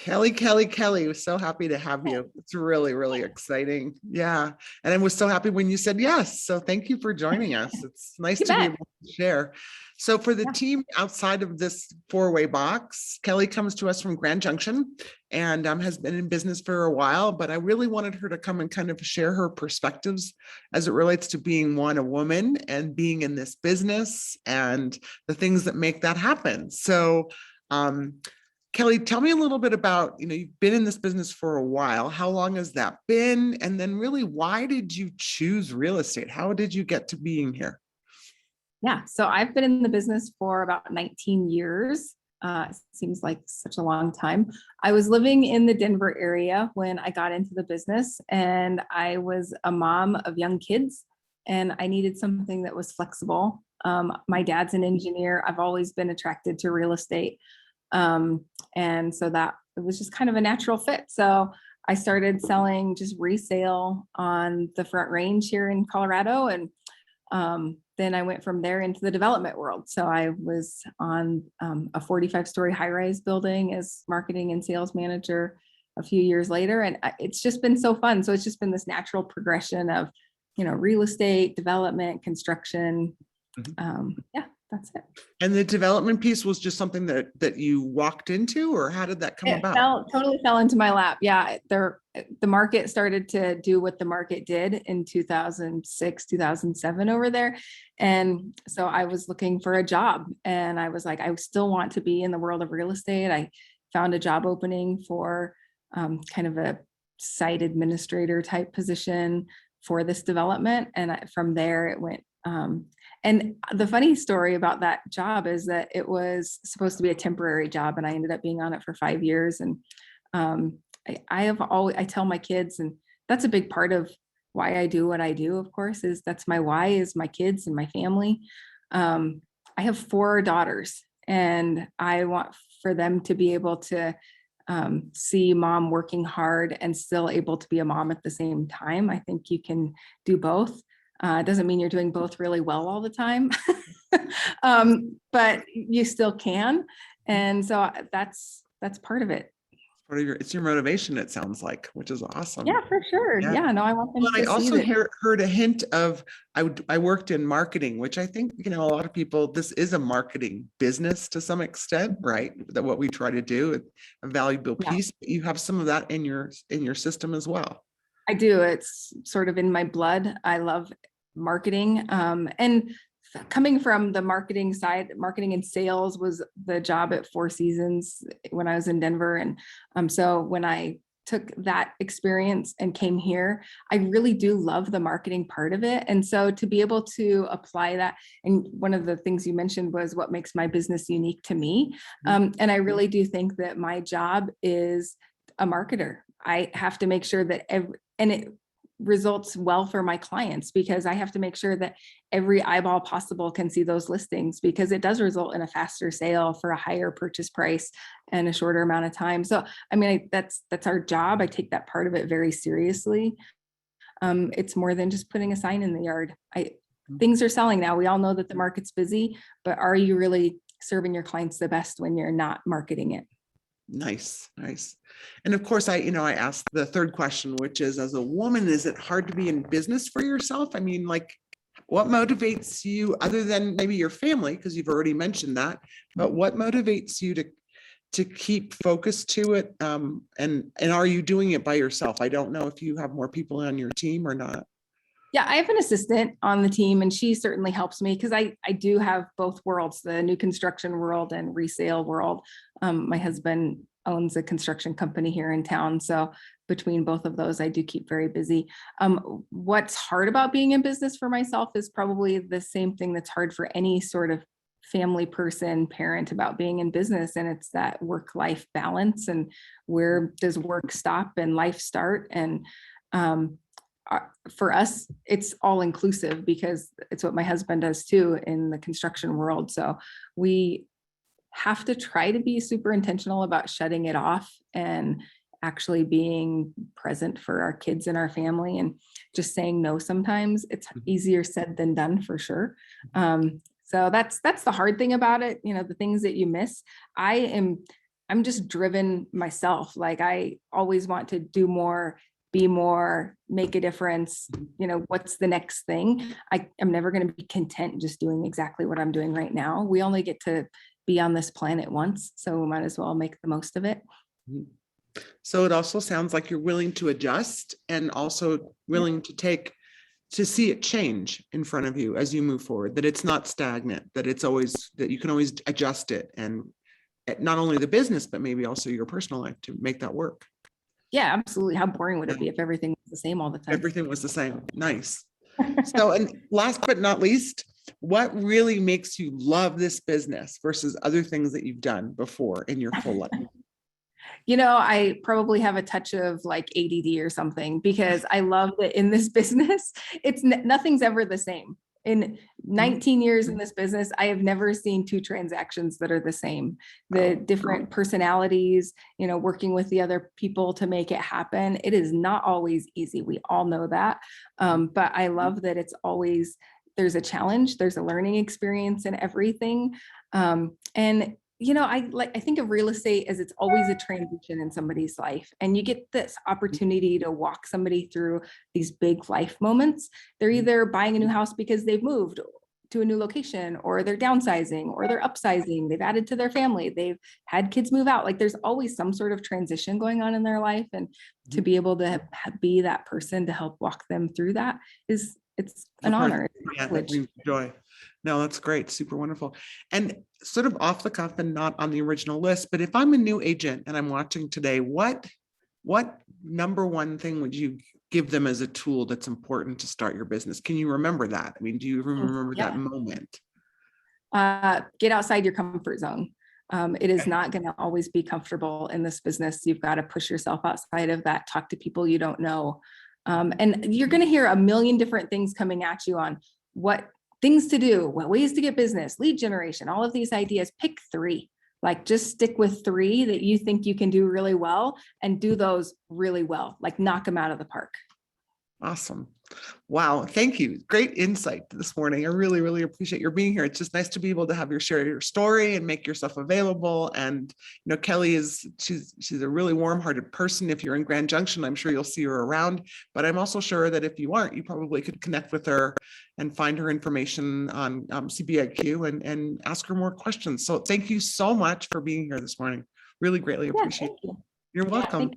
Kelly, we're so happy to have you. It's really, really exciting. Yeah. And I was so happy when you said yes. So thank you for joining us. It's nice You to be bet. able to share. So for the Yeah. team outside of this four-way box, Kelly comes to us from Grand Junction and has been in business for a while, but I really wanted her to come and kind of share her perspectives as it relates to being a woman and being in this business and the things that make that happen. So, Kelly, tell me a little bit about, you've been in this business for a while. How long has that been? And then really, why did you choose real estate? How did you get to being here? Yeah. So I've been in the business for about 19 years. Seems like such a long time. I was living in the Denver area when I got into the business, and I was a mom of young kids, and I needed something that was flexible. My dad's an engineer. I've always been attracted to real estate. And so that it was just kind of a natural fit. So I started selling just resale on the Front Range here in Colorado. And then I went from there into the development world. So I was on a 45-story high-rise building as marketing and sales manager a few years later. And it's just been so fun. So it's just been this natural progression of, real estate, development, construction. Yeah, that's it. And the development piece was just something that you walked into, or how did that come about? Totally fell into my lap. Yeah, the market started to do what the market did in 2006, 2007 over there. And so I was looking for a job, and I was like, I still want to be in the world of real estate. I found a job opening for kind of a site administrator type position for this development. And from there it went. And the funny story about that job is that it was supposed to be a temporary job, and I ended up being on it for 5 years. And I tell my kids, and that's a big part of why I do what I do, of course, is that's my why, is my kids and my family. I have 4 daughters, and I want for them to be able to see mom working hard and still able to be a mom at the same time. I think you can do both. It doesn't mean you're doing both really well all the time, but you still can. And so that's part of it. It's your motivation, it sounds like, which is awesome. Yeah, for sure. Yeah, no, I want them to I see also that. heard a hint of, I worked in marketing, which I think, a lot of people, this is a marketing business to some extent, right? That what we try to do, a valuable piece, but you have some of that in your system as well. I do. It's sort of in my blood. I love marketing. And coming from the marketing side, marketing and sales was the job at Four Seasons when I was in Denver. And so when I took that experience and came here, I really do love the marketing part of it. And so to be able to apply that, and one of the things you mentioned was what makes my business unique to me. And I really do think that my job is a marketer. I have to make sure that it results well for my clients, because I have to make sure that every eyeball possible can see those listings, because it does result in a faster sale for a higher purchase price and a shorter amount of time. So, I mean, that's our job. I take that part of it very seriously. It's more than just putting a sign in the yard. Things are selling now. We all know that the market's busy, but are you really serving your clients the best when you're not marketing it? Nice. And of course, I asked the third question, which is, as a woman, is it hard to be in business for yourself? I mean, like, what motivates you other than maybe your family? Because you've already mentioned that, but what motivates you to keep focused to it? And are you doing it by yourself? I don't know if you have more people on your team or not. Yeah, I have an assistant on the team, and she certainly helps me because I do have both worlds, the new construction world and resale world. My husband owns a construction company here in town. So between both of those, I do keep very busy. What's hard about being in business for myself is probably the same thing that's hard for any sort of family person, parent, about being in business. And it's that work-life balance, and where does work stop and life start? And for us, it's all inclusive, because it's what my husband does too in the construction world. So we have to try to be super intentional about shutting it off and actually being present for our kids and our family, and just saying no sometimes. It's easier said than done, for sure. So that's the hard thing about it, the things that you miss. I am I'm just driven myself. Like I always want to do more, be more, make a difference. You know, what's the next thing? I'm never going to be content just doing exactly what I'm doing right now. We only get to be on this planet once, so we might as well make the most of it. So it also sounds like you're willing to adjust and also willing to see it change in front of you as you move forward, that it's not stagnant, that it's always, that you can always adjust it, and not only the business, but maybe also your personal life to make that work. Yeah, absolutely. How boring would it be if everything was the same all the time? Everything was the same. Nice. So, and last but not least, what really makes you love this business versus other things that you've done before in your full life? You know, I probably have a touch of like ADD or something, because I love that in this business, nothing's ever the same. In 19 years in this business, I have never seen two transactions that are the same. The different personalities, you know, working with the other people to make it happen. It is not always easy. We all know that. But I love that it's always, there's a challenge, there's a learning experience in everything. And you know, I think of real estate as it's always a transition in somebody's life, and you get this opportunity to walk somebody through these big life moments. They're either buying a new house because they've moved to a new location, or they're downsizing, or they're upsizing, they've added to their family, they've had kids move out. Like there's always some sort of transition going on in their life, and to be able to be that person to help walk them through that it's an honor. Yeah, that brings joy. No, that's great. Super wonderful. And sort of off the cuff and not on the original list, but if I'm a new agent and I'm watching today, what number one thing would you give them as a tool that's important to start your business? Can you remember that? I mean, do you remember that moment? Get outside your comfort zone. It is not going to always be comfortable in this business. You've got to push yourself outside of that, talk to people you don't know. And you're going to hear a million different things coming at you on what things to do, what ways to get business, lead generation, all of these ideas. Pick three. Like just stick with three that you think you can do really well, and do those really well, like knock them out of the park. Awesome. Wow. Thank you. Great insight this morning. I really, really appreciate your being here. It's just nice to be able to have you share your story and make yourself available. And, you know, Kelly she's a really warm-hearted person. If you're in Grand Junction, I'm sure you'll see her around, but I'm also sure that if you aren't, you probably could connect with her and find her information on CBIQ and ask her more questions. So thank you so much for being here this morning. Really greatly appreciate it. You. You're welcome.